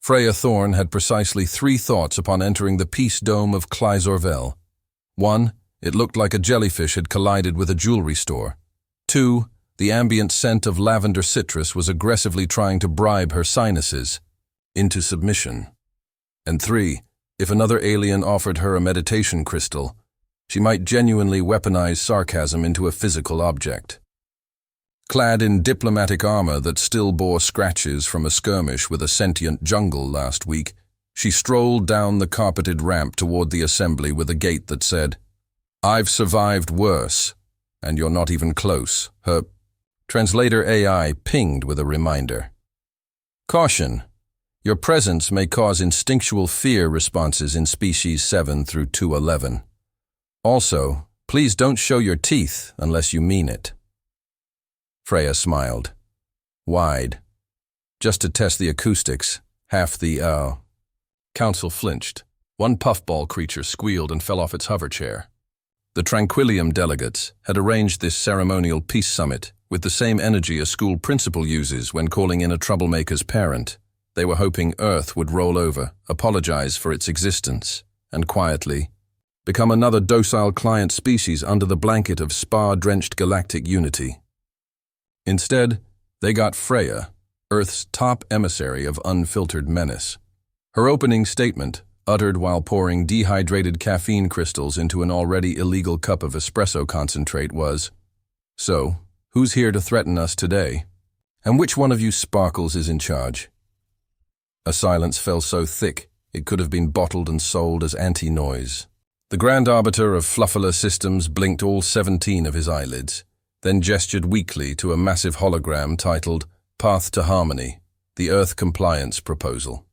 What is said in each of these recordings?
Freya Thorn had precisely 3 thoughts upon entering the peace dome of Kleizorvel. 1. It looked like a jellyfish had collided with a jewelry store. 2. The ambient scent of lavender citrus was aggressively trying to bribe her sinuses into submission. And 3. If another alien offered her a meditation crystal, she might genuinely weaponize sarcasm into a physical object. Clad in diplomatic armor that still bore scratches from a skirmish with a sentient jungle last week, she strolled down the carpeted ramp toward the assembly with a gait that said, "I've survived worse, and you're not even close." Her translator AI pinged with a reminder. "Caution. Your presence may cause instinctual fear responses in species 7 through 211. Also, please don't show your teeth unless you mean it." Freya smiled. Wide. Just to test the acoustics, half the, Council flinched. One puffball creature squealed and fell off its hover chair. The Tranquillium delegates had arranged this ceremonial peace summit with the same energy a school principal uses when calling in a troublemaker's parent. They were hoping Earth would roll over, apologize for its existence, and quietly become another docile client species under the blanket of spa-drenched galactic unity. Instead, they got Freya, Earth's top emissary of unfiltered menace. Her opening statement, uttered while pouring dehydrated caffeine crystals into an already illegal cup of espresso concentrate, was, "So, who's here to threaten us today? And which one of you sparkles is in charge?" A silence fell so thick it could have been bottled and sold as anti-noise. The Grand Arbiter of Fluffula Systems blinked all 17 of his eyelids, then gestured weakly to a massive hologram titled Path to Harmony, the Earth Compliance Proposal.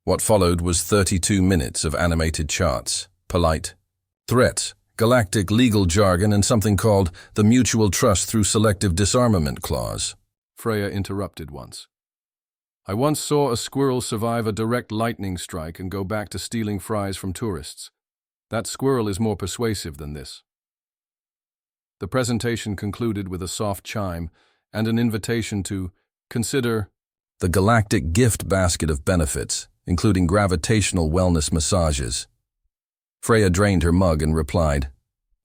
What followed was 32 minutes of animated charts, polite threats, galactic legal jargon, and something called the Mutual Trust Through Selective Disarmament Clause. Freya interrupted once. "I once saw a squirrel survive a direct lightning strike and go back to stealing fries from tourists. That squirrel is more persuasive than this." The presentation concluded with a soft chime and an invitation to consider the galactic gift basket of benefits, including gravitational wellness massages. Freya drained her mug and replied,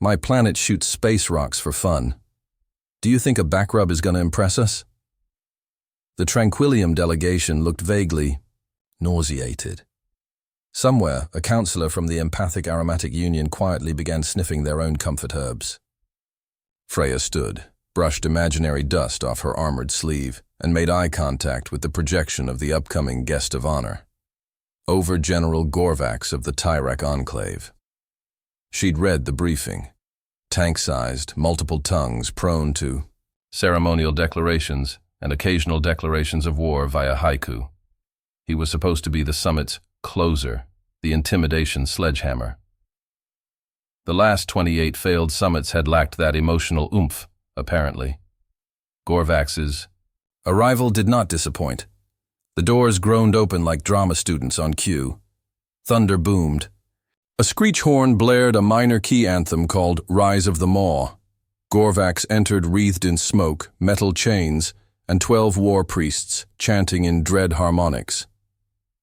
"My planet shoots space rocks for fun. Do you think a back rub is going to impress us?" The Tranquillium delegation looked vaguely nauseated. Somewhere, a counselor from the Empathic Aromatic Union quietly began sniffing their own comfort herbs. Freya stood, brushed imaginary dust off her armored sleeve, and made eye contact with the projection of the upcoming guest of honor, Over-General Gorvax of the Tyrak Enclave. She'd read the briefing. Tank-sized, multiple tongues prone to ceremonial declarations and occasional declarations of war via haiku. He was supposed to be the summit's closer, the intimidation sledgehammer. The last 28 failed summits had lacked that emotional oomph, apparently. Gorvax's arrival did not disappoint. The doors groaned open like drama students on cue. Thunder boomed. A screech horn blared a minor key anthem called Rise of the Maw. Gorvax entered wreathed in smoke, metal chains, and 12 war priests chanting in dread harmonics.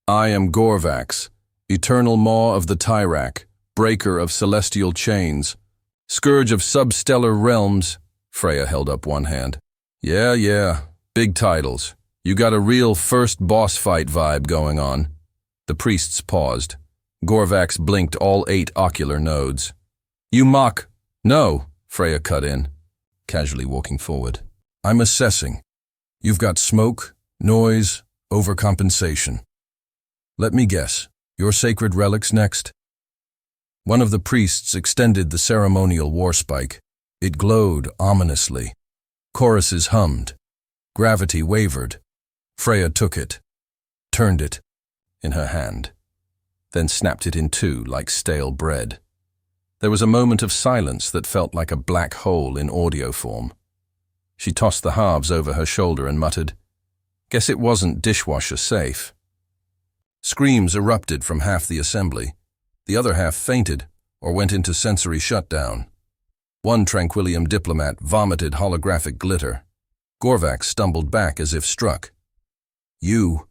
"I am Gorvax, eternal maw of the Tyrak, breaker of celestial chains, scourge of substellar realms." Freya held up one hand. Yeah, big titles. You got a real first boss fight vibe going on." The priests paused. Gorvax blinked all 8 ocular nodes. "You mock." "No," Freya cut in, casually walking forward. "I'm assessing. You've got smoke, noise, overcompensation. Let me guess, your sacred relics next?" One of the priests extended the ceremonial warspike. It glowed ominously. Choruses hummed. Gravity wavered. Freya took it, turned it in her hand, then snapped it in 2 like stale bread. There was a moment of silence that felt like a black hole in audio form. She tossed the halves over her shoulder and muttered, "Guess it wasn't dishwasher safe." Screams erupted from half the assembly. The other half fainted or went into sensory shutdown. One Tranquillium diplomat vomited holographic glitter. Gorvax stumbled back as if struck. "You."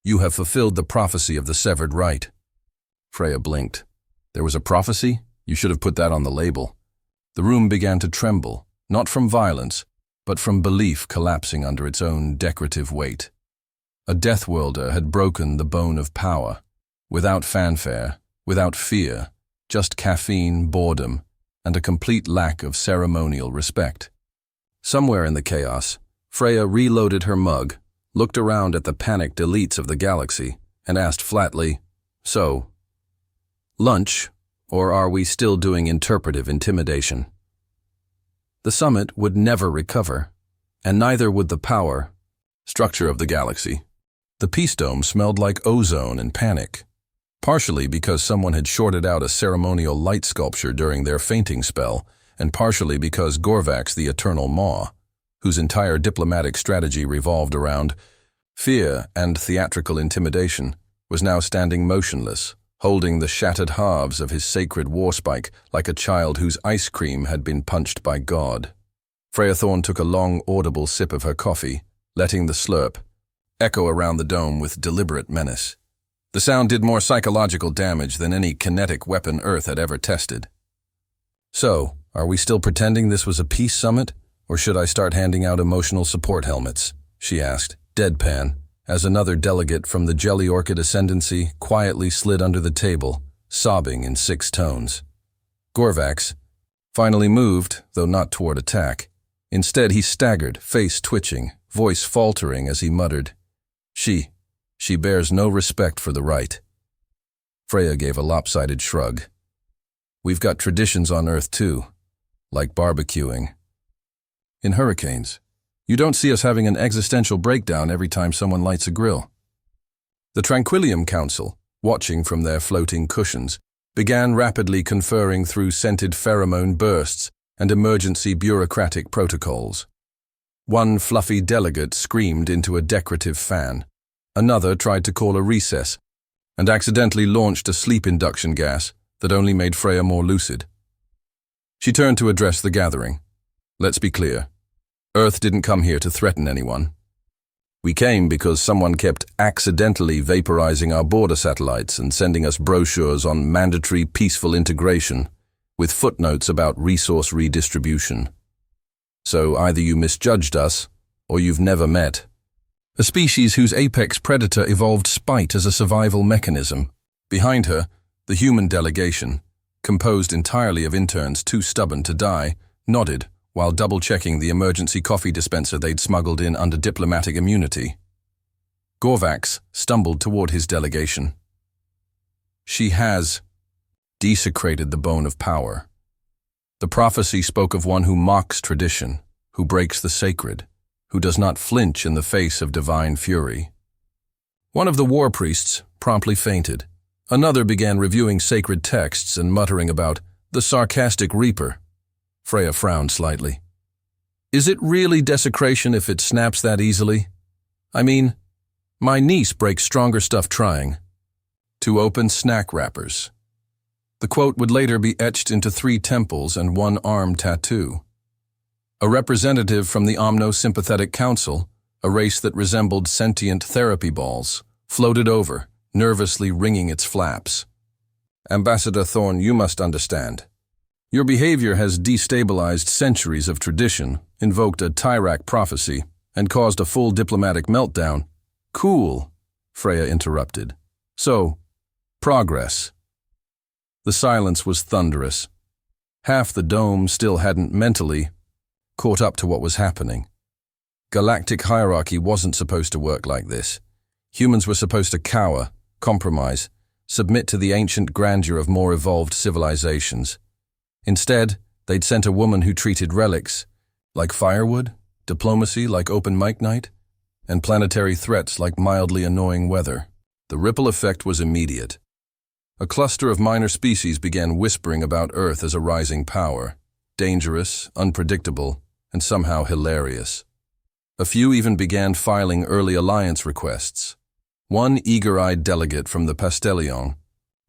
You have fulfilled the prophecy of the severed right. Freya blinked. There was a prophecy? You should have put that on the label. The room began to tremble, not from violence, but from belief collapsing under its own decorative weight. A Deathworlder had broken the bone of power, without fanfare, without fear, just caffeine, boredom, and a complete lack of ceremonial respect. Somewhere in the chaos, Freya reloaded her mug, looked around at the panicked elites of the galaxy, and asked flatly, "So, lunch, or are we still doing interpretive intimidation?" The summit would never recover, and neither would the power structure of the galaxy. The Peace Dome smelled like ozone and panic, partially because someone had shorted out a ceremonial light sculpture during their fainting spell, and partially because Gorvax the Eternal Maw, whose entire diplomatic strategy revolved around fear and theatrical intimidation, was now standing motionless, holding the shattered halves of his sacred warspike like a child whose ice cream had been punched by God. Freya Thorn took a long, audible sip of her coffee, letting the slurp echo around the dome with deliberate menace. The sound did more psychological damage than any kinetic weapon Earth had ever tested. "So, are we still pretending this was a peace summit, or should I start handing out emotional support helmets?" she asked, deadpan, as another delegate from the Jelly Orchid Ascendancy quietly slid under the table, sobbing in 6 tones. Gorvax finally moved, though not toward attack. Instead, he staggered, face twitching, voice faltering as he muttered, She bears no respect for the right." Freya gave a lopsided shrug. "We've got traditions on Earth too, like barbecuing. In hurricanes, you don't see us having an existential breakdown every time someone lights a grill." The Tranquillium Council, watching from their floating cushions, began rapidly conferring through scented pheromone bursts and emergency bureaucratic protocols. One fluffy delegate screamed into a decorative fan. Another tried to call a recess and accidentally launched a sleep induction gas that only made Freya more lucid. She turned to address the gathering. "Let's be clear. Earth didn't come here to threaten anyone. We came because someone kept accidentally vaporizing our border satellites and sending us brochures on mandatory peaceful integration with footnotes about resource redistribution. So either you misjudged us, or you've never met a species whose apex predator evolved spite as a survival mechanism." Behind her, the human delegation, composed entirely of interns too stubborn to die, nodded while double-checking the emergency coffee dispenser they'd smuggled in under diplomatic immunity. Gorvax stumbled toward his delegation. "She has desecrated the bone of power. The prophecy spoke of one who mocks tradition, who breaks the sacred, who does not flinch in the face of divine fury." One of the war priests promptly fainted. Another began reviewing sacred texts and muttering about the sarcastic reaper. Freya frowned slightly. "Is it really desecration if it snaps that easily? I mean, my niece breaks stronger stuff trying to open snack wrappers." The quote would later be etched into 3 temples and 1 arm tattoo. A representative from the Omno-Sympathetic Council, a race that resembled sentient therapy balls, floated over, nervously wringing its flaps. "Ambassador Thorn, you must understand. Your behavior has destabilized centuries of tradition, invoked a Tyrak prophecy, and caused a full diplomatic meltdown." "Cool," Freya interrupted. "So, progress." The silence was thunderous. Half the dome still hadn't mentally caught up to what was happening. Galactic hierarchy wasn't supposed to work like this. Humans were supposed to cower, compromise, submit to the ancient grandeur of more evolved civilizations. Instead, they'd sent a woman who treated relics like firewood, diplomacy like open mic night, and planetary threats like mildly annoying weather. The ripple effect was immediate. A cluster of minor species began whispering about Earth as a rising power, dangerous, unpredictable, and somehow hilarious. A few even began filing early alliance requests. One eager-eyed delegate from the Pastellion,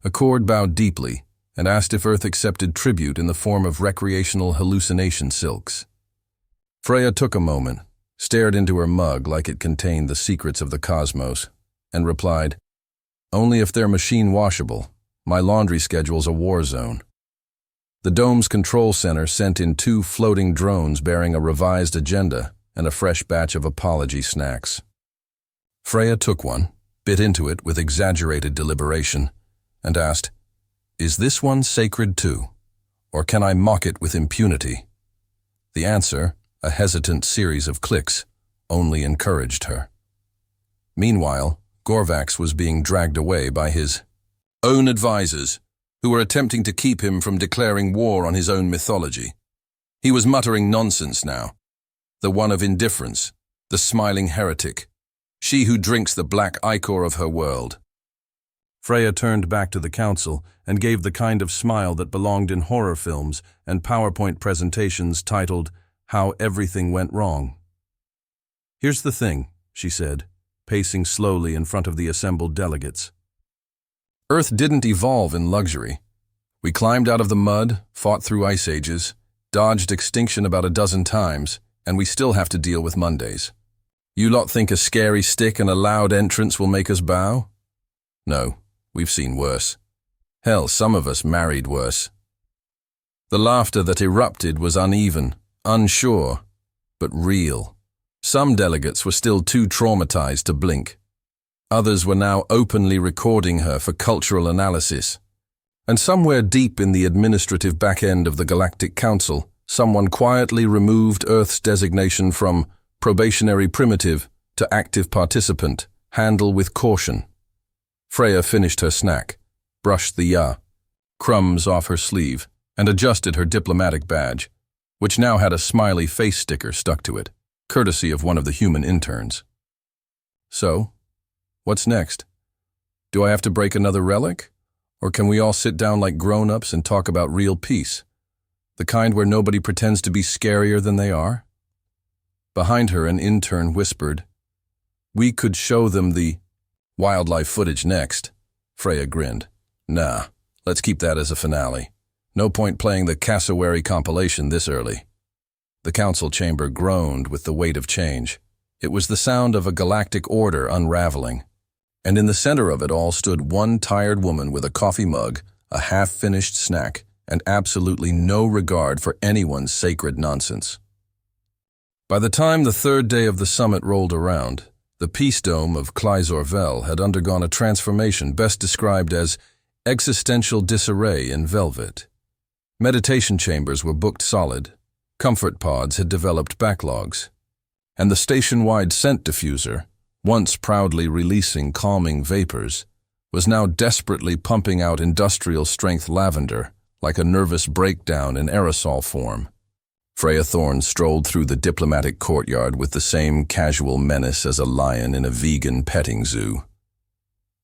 Accord bowed deeply and asked if Earth accepted tribute in the form of recreational hallucination silks. Freya took a moment, stared into her mug like it contained the secrets of the cosmos. and replied, "Only if they're machine washable. My laundry schedule's a war zone." The dome's control center sent in 2 floating drones bearing a revised agenda and a fresh batch of apology snacks. Freya took one, bit into it with exaggerated deliberation, and asked, "Is this one sacred too, or can I mock it with impunity?" The answer, a hesitant series of clicks, only encouraged her. Meanwhile, Gorvax was being dragged away by his own advisors, who were attempting to keep him from declaring war on his own mythology. He was muttering nonsense now. The one of indifference, the smiling heretic, she who drinks the black ichor of her world. Freya turned back to the council and gave the kind of smile that belonged in horror films and PowerPoint presentations titled, "How Everything Went Wrong." "Here's the thing," she said, pacing slowly in front of the assembled delegates. "Earth didn't evolve in luxury. We climbed out of the mud, fought through ice ages, dodged extinction about a dozen times, and we still have to deal with Mondays. You lot think a scary stick and a loud entrance will make us bow? No, we've seen worse. Hell, some of us married worse." The laughter that erupted was uneven, unsure, but real. Some delegates were still too traumatized to blink. Others were now openly recording her for cultural analysis. And somewhere deep in the administrative back end of the Galactic Council, someone quietly removed Earth's designation from probationary primitive to active participant, handle with caution. Freya finished her snack, brushed the crumbs off her sleeve, and adjusted her diplomatic badge, which now had a smiley face sticker stuck to it, courtesy of one of the human interns. "So, what's next? Do I have to break another relic? Or can we all sit down like grown-ups and talk about real peace? The kind where nobody pretends to be scarier than they are?" Behind her, an intern whispered, "We could show them the wildlife footage next." Freya grinned. "Nah, let's keep that as a finale. No point playing the cassowary compilation this early." The council chamber groaned with the weight of change. It was the sound of a galactic order unraveling. And in the center of it all stood one tired woman with a coffee mug, a half-finished snack, and absolutely no regard for anyone's sacred nonsense. By the time the 3rd day of the summit rolled around, the Peace Dome of Klizor-Vel had undergone a transformation best described as existential disarray in velvet. Meditation chambers were booked solid, comfort pods had developed backlogs, and the station-wide scent diffuser, once proudly releasing calming vapors, was now desperately pumping out industrial-strength lavender like a nervous breakdown in aerosol form. Freya Thorne strolled through the diplomatic courtyard with the same casual menace as a lion in a vegan petting zoo.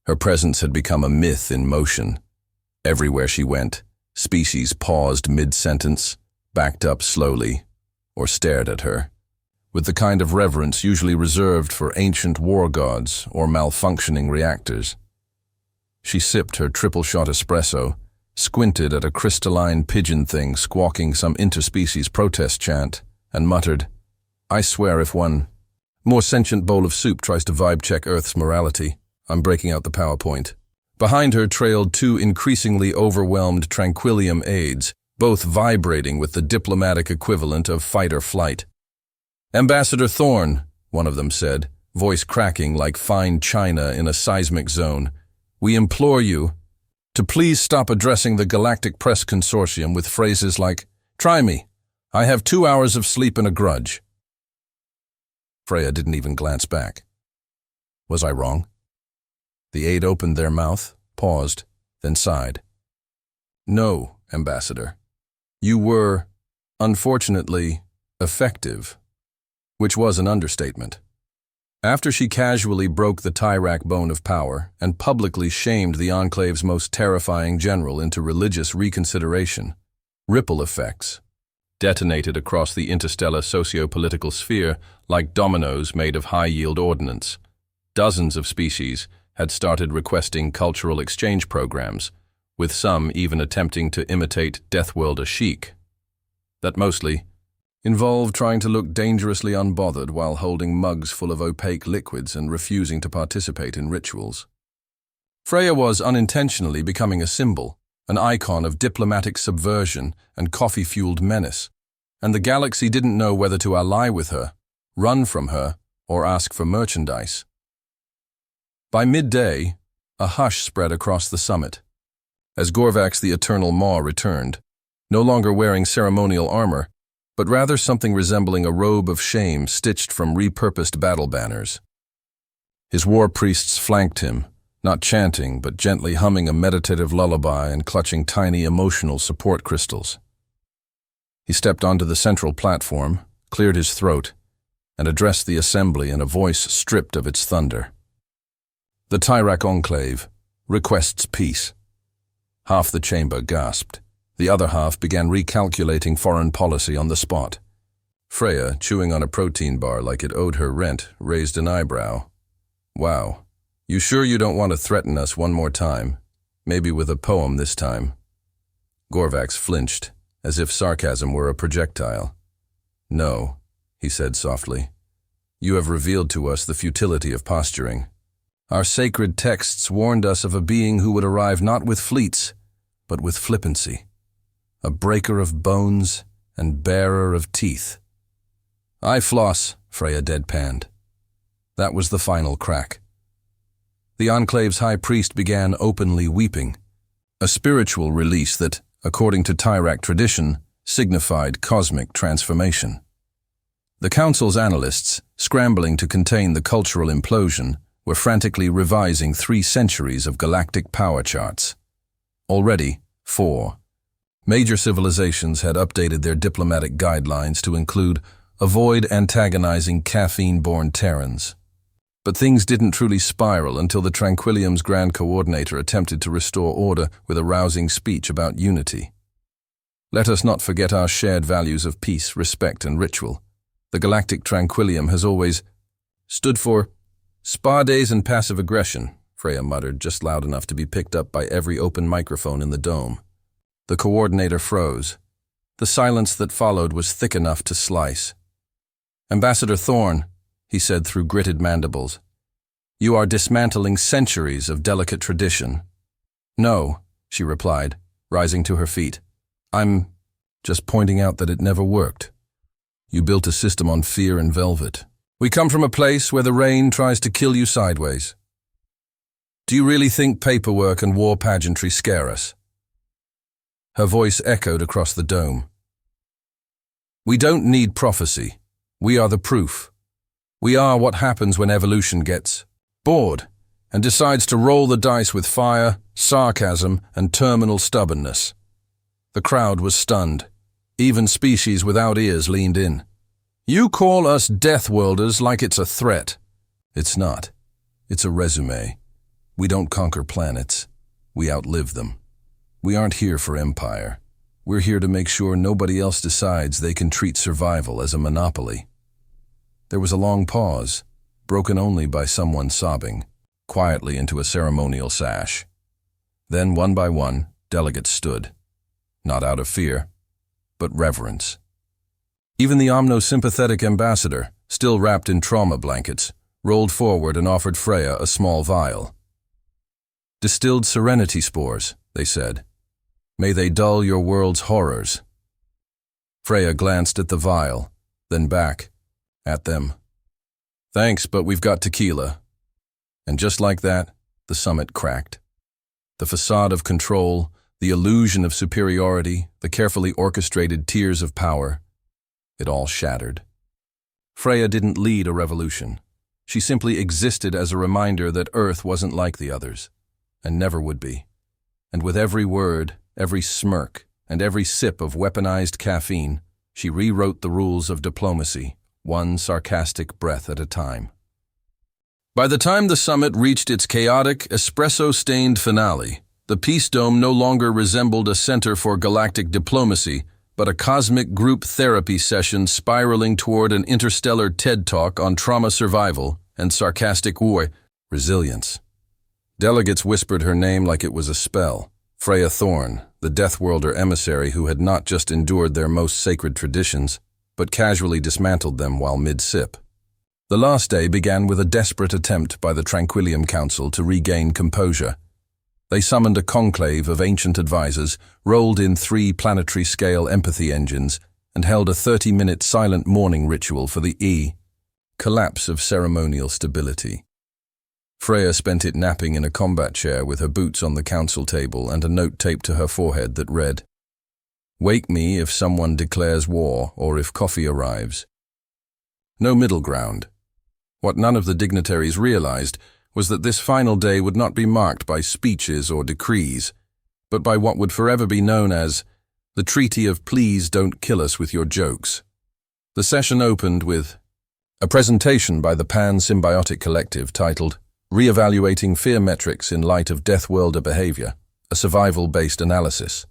Her presence had become a myth in motion. Everywhere she went, species paused mid-sentence, backed up slowly, or stared at her, with the kind of reverence usually reserved for ancient war gods or malfunctioning reactors. She sipped her triple-shot espresso, squinted at a crystalline pigeon thing squawking some interspecies protest chant, and muttered, "I swear if one more sentient bowl of soup tries to vibe-check Earth's morality, I'm breaking out the PowerPoint." Behind her trailed 2 increasingly overwhelmed Tranquillium aides, both vibrating with the diplomatic equivalent of fight or flight. "Ambassador Thorne," one of them said, voice cracking like fine china in a seismic zone, "we implore you to please stop addressing the Galactic Press Consortium with phrases like, 'Try me. I have 2 hours of sleep and a grudge.'" Freya didn't even glance back. Was I wrong? The aide opened their mouth, paused, then sighed. "No, Ambassador. You were, unfortunately, effective," which was an understatement. After she casually broke the Tyrak bone of power and publicly shamed the Enclave's most terrifying general into religious reconsideration, ripple effects detonated across the interstellar socio-political sphere like dominoes made of high-yield ordnance. Dozens of species had started requesting cultural exchange programs, with some even attempting to imitate Deathworlder chic. That mostly, involved trying to look dangerously unbothered while holding mugs full of opaque liquids and refusing to participate in rituals. Freya was unintentionally becoming a symbol, an icon of diplomatic subversion and coffee-fueled menace, and the galaxy didn't know whether to ally with her, run from her, or ask for merchandise. By midday, a hush spread across the summit. As Gorvax the Eternal Maw returned, no longer wearing ceremonial armor, but rather something resembling a robe of shame stitched from repurposed battle banners. His war priests flanked him, not chanting, but gently humming a meditative lullaby and clutching tiny emotional support crystals. He stepped onto the central platform, cleared his throat, and addressed the assembly in a voice stripped of its thunder. The Tyrak Enclave requests peace. Half the chamber gasped. The other half began recalculating foreign policy on the spot. Freya, chewing on a protein bar like it owed her rent, raised an eyebrow. Wow. You sure you don't want to threaten us one more time? Maybe with a poem this time. Gorvax flinched, as if sarcasm were a projectile. No, he said softly. You have revealed to us the futility of posturing. Our sacred texts warned us of a being who would arrive not with fleets, but with flippancy. A breaker of bones and bearer of teeth. I floss, Freya deadpanned. That was the final crack. The Enclave's high priest began openly weeping, a spiritual release that, according to Tyrak tradition, signified cosmic transformation. The Council's analysts, scrambling to contain the cultural implosion, were frantically revising 3 centuries of galactic power charts. Already, 4 major civilizations had updated their diplomatic guidelines to include avoid antagonizing caffeine-born Terrans. But things didn't truly spiral until the Tranquillium's Grand Coordinator attempted to restore order with a rousing speech about unity. Let us not forget our shared values of peace, respect, and ritual. The Galactic Tranquillium has always stood for spa days and passive aggression, Freya muttered, just loud enough to be picked up by every open microphone in the dome. The Coordinator froze. The silence that followed was thick enough to slice. Ambassador Thorn, he said through gritted mandibles, you are dismantling centuries of delicate tradition. No, she replied, rising to her feet. I'm just pointing out that it never worked. You built a system on fear and velvet. We come from a place where the rain tries to kill you sideways. Do you really think paperwork and war pageantry scare us? Her voice echoed across the dome. We don't need prophecy. We are the proof. We are what happens when evolution gets bored and decides to roll the dice with fire, sarcasm, and terminal stubbornness. The crowd was stunned. Even species without ears leaned in. You call us Deathworlders like it's a threat. It's not. It's a resume. We don't conquer planets. We outlive them. We aren't here for empire. We're here to make sure nobody else decides they can treat survival as a monopoly. There was a long pause, broken only by someone sobbing, quietly into a ceremonial sash. Then, one by one, delegates stood. Not out of fear, but reverence. Even the omno-sympathetic ambassador, still wrapped in trauma blankets, rolled forward and offered Freya a small vial. Distilled serenity spores, they said. May they dull your world's horrors. Freya glanced at the vial, then back, at them. Thanks, but we've got tequila. And just like that, the summit cracked. The facade of control, the illusion of superiority, the carefully orchestrated tiers of power, it all shattered. Freya didn't lead a revolution. She simply existed as a reminder that Earth wasn't like the others, and never would be. And with every word, every smirk, and every sip of weaponized caffeine, she rewrote the rules of diplomacy, one sarcastic breath at a time. By the time the summit reached its chaotic, espresso-stained finale, the Peace Dome no longer resembled a center for galactic diplomacy, but a cosmic group therapy session spiraling toward an interstellar TED Talk on trauma survival and sarcastic war resilience. Delegates whispered her name like it was a spell. Freya Thorn, the Deathworlder emissary who had not just endured their most sacred traditions, but casually dismantled them while mid-sip. The last day began with a desperate attempt by the Tranquillium Council to regain composure. They summoned a conclave of ancient advisors, rolled in 3 planetary-scale empathy engines, and held a 30-minute silent mourning ritual for the collapse of ceremonial stability. Freya spent it napping in a combat chair with her boots on the council table and a note taped to her forehead that read, "Wake me if someone declares war or if coffee arrives." No middle ground. What none of the dignitaries realized was that this final day would not be marked by speeches or decrees, but by what would forever be known as the Treaty of Please Don't Kill Us with Your Jokes. The session opened with a presentation by the Pan-Symbiotic Collective titled Re-Evaluating Fear Metrics in Light of Deathworlder Behavior, a Survival-Based Analysis.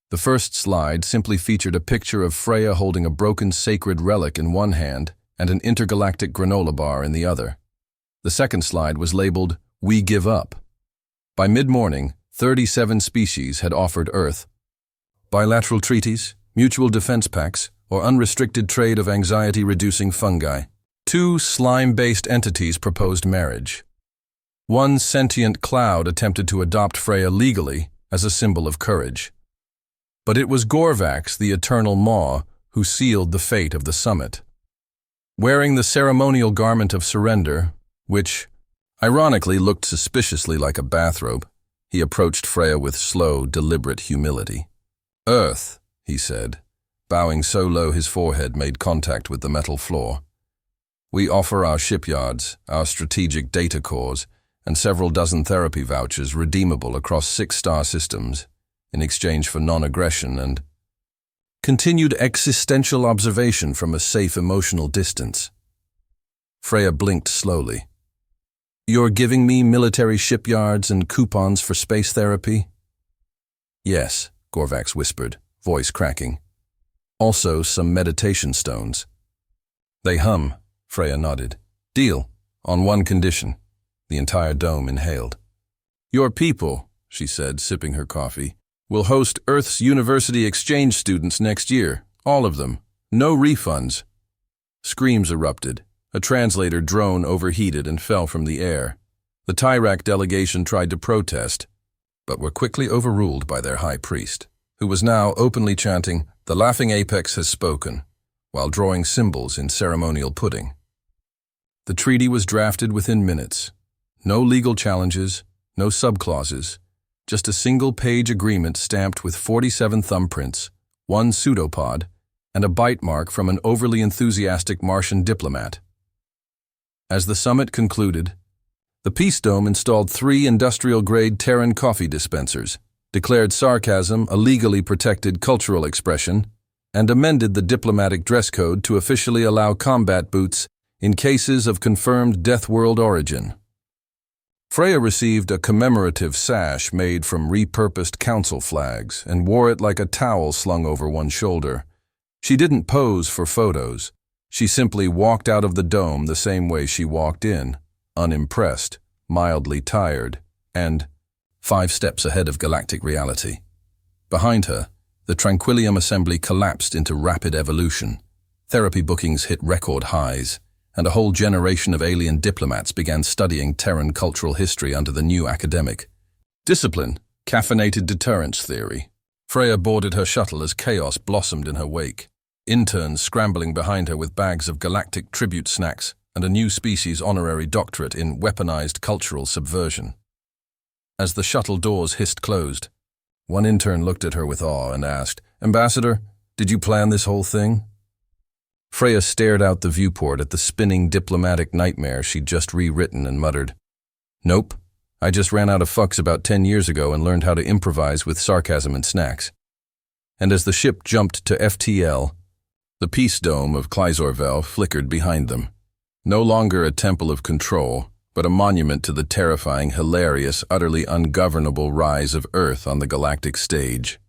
The first slide simply featured a picture of Freya holding a broken sacred relic in one hand and an intergalactic granola bar in the other. The second slide was labeled, "We Give Up." By mid-morning, 37 species had offered Earth bilateral treaties, mutual defense pacts, or unrestricted trade of anxiety-reducing fungi. 2 slime-based entities proposed marriage. 1 sentient cloud attempted to adopt Freya legally as a symbol of courage. But it was Gorvax, the eternal maw, who sealed the fate of the summit. Wearing the ceremonial garment of surrender, which, ironically, looked suspiciously like a bathrobe, he approached Freya with slow, deliberate humility. "Earth," he said, bowing so low his forehead made contact with the metal floor. "We offer our shipyards, our strategic data cores, and several dozen therapy vouchers redeemable across 6 star systems in exchange for non-aggression and continued existential observation from a safe emotional distance." Freya blinked slowly. "You're giving me military shipyards and coupons for space therapy?" "Yes," Gorvax whispered, voice cracking. "Also some meditation stones." "They hum," Freya nodded. "Deal, on one condition." The entire dome inhaled. "Your people," she said, sipping her coffee, "will host Earth's university exchange students next year, all of them. No refunds." Screams erupted. A translator drone overheated and fell from the air. The Tyrak delegation tried to protest, but were quickly overruled by their high priest, who was now openly chanting, "The laughing apex has spoken," while drawing symbols in ceremonial pudding. The treaty was drafted within minutes. No legal challenges, no subclauses, just a single-page agreement stamped with 47 thumbprints, 1 pseudopod, and a bite mark from an overly enthusiastic Martian diplomat. As the summit concluded, the Peace Dome installed 3 industrial-grade Terran coffee dispensers, declared sarcasm a legally protected cultural expression, and amended the diplomatic dress code to officially allow combat boots in cases of confirmed Deathworld origin. Freya received a commemorative sash made from repurposed council flags and wore it like a towel slung over one shoulder. She didn't pose for photos. She simply walked out of the dome the same way she walked in, unimpressed, mildly tired, and 5 steps ahead of galactic reality. Behind her, the Tranquillium assembly collapsed into rapid evolution. Therapy bookings hit record highs, and a whole generation of alien diplomats began studying Terran cultural history under the new academic discipline, caffeinated deterrence theory. Freya boarded her shuttle as chaos blossomed in her wake. Interns scrambling behind her with bags of galactic tribute snacks and a new species honorary doctorate in weaponized cultural subversion. As the shuttle doors hissed closed, one intern looked at her with awe and asked, "Ambassador, did you plan this whole thing?" Freya stared out the viewport at the spinning diplomatic nightmare she'd just rewritten and muttered, "Nope, I just ran out of fucks about 10 years ago and learned how to improvise with sarcasm and snacks." And as the ship jumped to FTL, the Peace Dome of Kleizorvel flickered behind them. No longer a temple of control, but a monument to the terrifying, hilarious, utterly ungovernable rise of Earth on the galactic stage.